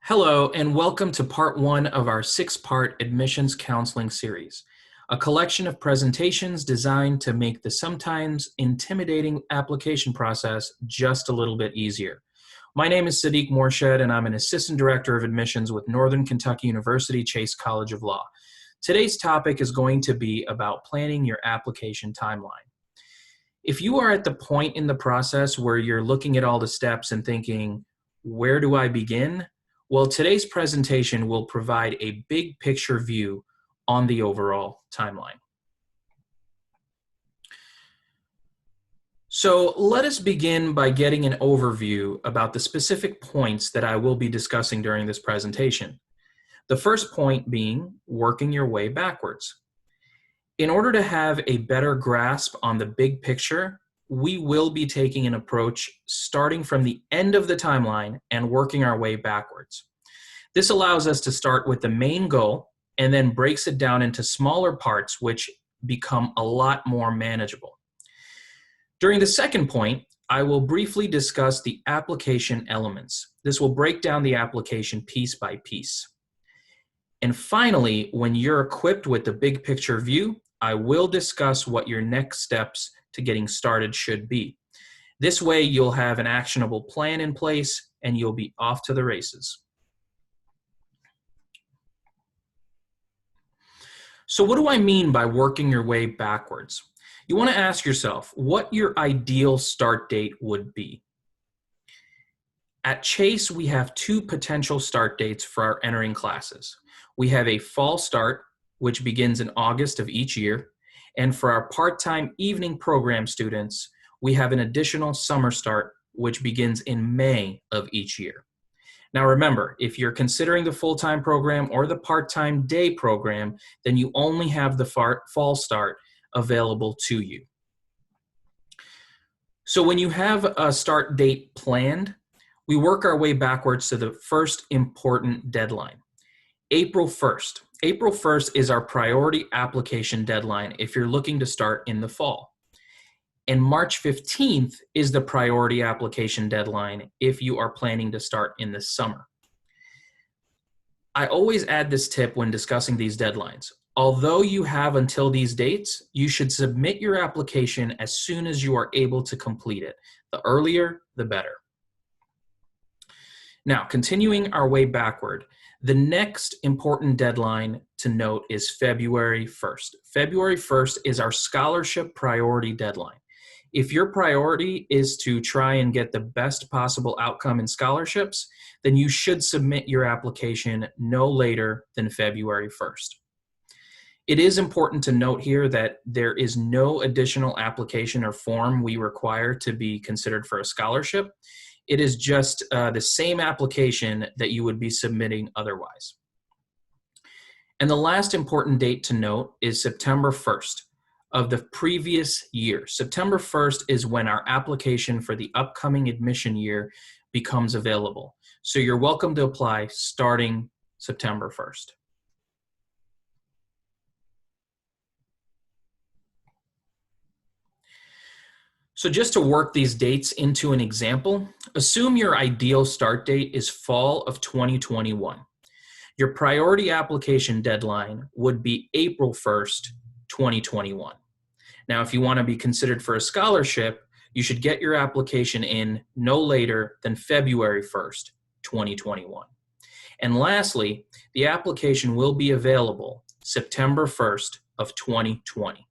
Hello, and welcome to part one of our six-part admissions counseling series, a collection of presentations designed to make the sometimes intimidating application process just a little bit easier. My name is Sadiq Morshed, and I'm an Assistant Director of Admissions with Northern Kentucky University Chase College of Law. Today's topic is going to be about planning your application timeline. If you are at the point in the process where you're looking at all the steps and thinking, where do I begin? Well, today's presentation will provide a big picture view on the overall timeline. So let us begin by getting an overview about the specific points that I will be discussing during this presentation. The first point being working your way backwards. In order to have a better grasp on the big picture, we will be taking an approach starting from the end of the timeline and working our way backwards. This allows us to start with the main goal and then breaks it down into smaller parts which become a lot more manageable. During the second point, I will briefly discuss the application elements. This will break down the application piece by piece. And finally, when you're equipped with the big picture view, I will discuss what your next steps to getting started should be. This way, you'll have an actionable plan in place and you'll be off to the races. So what do I mean by working your way backwards? You want to ask yourself what your ideal start date would be. At Chase, we have two potential start dates for our entering classes. We have a fall start, which begins in August of each year, and for our part-time evening program students, we have an additional summer start, which begins in May of each year. Now remember, if you're considering the full-time program or the part-time day program, then you only have the fall start available to you. So when you have a start date planned, we work our way backwards to the first important deadline, April 1st. April 1st is our priority application deadline if you're looking to start in the fall. And March 15th is the priority application deadline if you are planning to start in the summer. I always add this tip when discussing these deadlines. Although you have until these dates, you should submit your application as soon as you are able to complete it. The earlier, the better. Now, continuing our way backward, the next important deadline to note is February 1st. February 1st is our scholarship priority deadline. If your priority is to try and get the best possible outcome in scholarships, then you should submit your application no later than February 1st. It is important to note here that there is no additional application or form we require to be considered for a scholarship. It is just the same application that you would be submitting otherwise. And the last important date to note is September 1st. Of the previous year. September 1st is when our application for the upcoming admission year becomes available. So you're welcome to apply starting September 1st. So just to work these dates into an example, assume your ideal start date is fall of 2021. Your priority application deadline would be April 1st, 2021. Now, if you want to be considered for a scholarship, you should get your application in no later than February 1st, 2021. And lastly, the application will be available September 1st of 2020.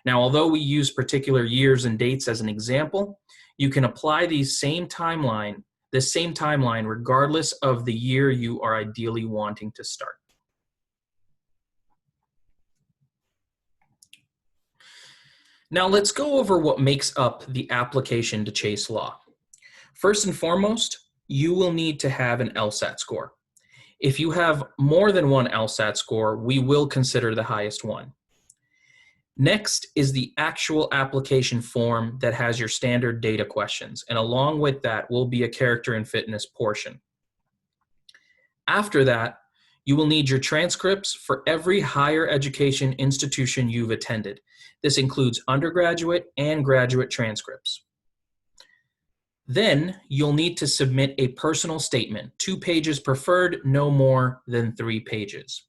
Now, although we use particular years and dates as an example, you can apply the same timeline regardless of the year you are ideally wanting to start. Now let's go over what makes up the application to Chase Law. First and foremost, you will need to have an LSAT score. If you have more than one LSAT score, we will consider the highest one. Next is the actual application form that has your standard data questions, and along with that will be a character and fitness portion. After that, you will need your transcripts for every higher education institution you've attended. This includes undergraduate and graduate transcripts. Then you'll need to submit a personal statement, 2 pages preferred, no more than 3 pages.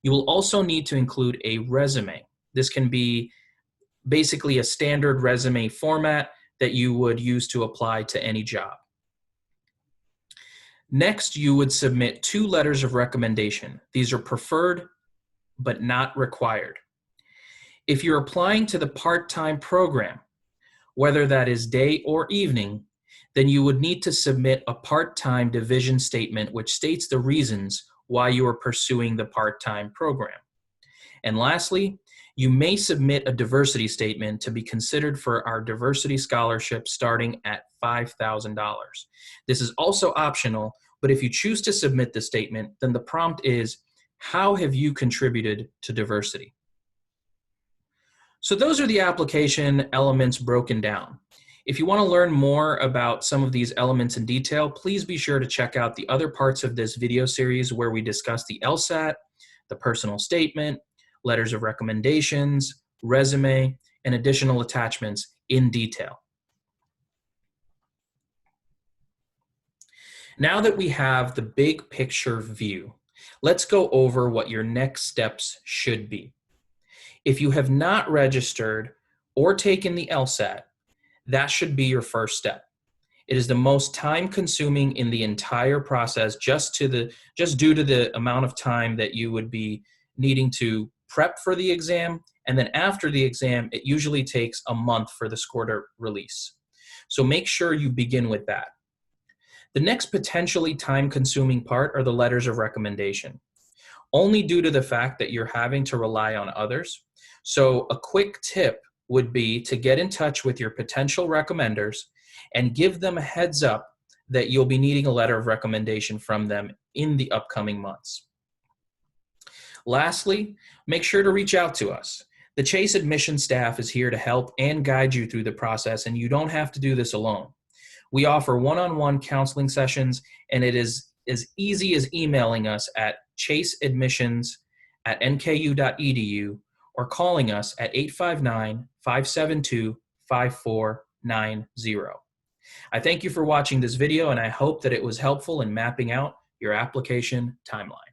You will also need to include a resume. This can be basically a standard resume format that you would use to apply to any job. Next, you would submit 2 letters of recommendation. These are preferred but not required. If you're applying to the part-time program, whether that is day or evening, then you would need to submit a part-time division statement which states the reasons why you are pursuing the part-time program. And lastly, you may submit a diversity statement to be considered for our diversity scholarship starting at $5,000. This is also optional, but if you choose to submit the statement, then the prompt is, how have you contributed to diversity? So those are the application elements broken down. If you want to learn more about some of these elements in detail, please be sure to check out the other parts of this video series where we discuss the LSAT, the personal statement, letters of recommendations, resume, and additional attachments in detail. Now that we have the big picture view, let's go over what your next steps should be. If you have not registered or taken the LSAT, that should be your first step. It is the most time-consuming in the entire process just due to the amount of time that you would be needing to prep for the exam, and then after the exam, it usually takes a month for the score to release. So make sure you begin with that. The next potentially time-consuming part are the letters of recommendation, only due to the fact that you're having to rely on others. So a quick tip would be to get in touch with your potential recommenders and give them a heads up that you'll be needing a letter of recommendation from them in the upcoming months. Lastly, make sure to reach out to us. The Chase admission staff is here to help and guide you through the process, and you don't have to do this alone. We offer one-on-one counseling sessions, and it is as easy as emailing us at chaseadmissions@nku.edu or calling us at 859-572-5490. I thank you for watching this video, and I hope that it was helpful in mapping out your application timeline.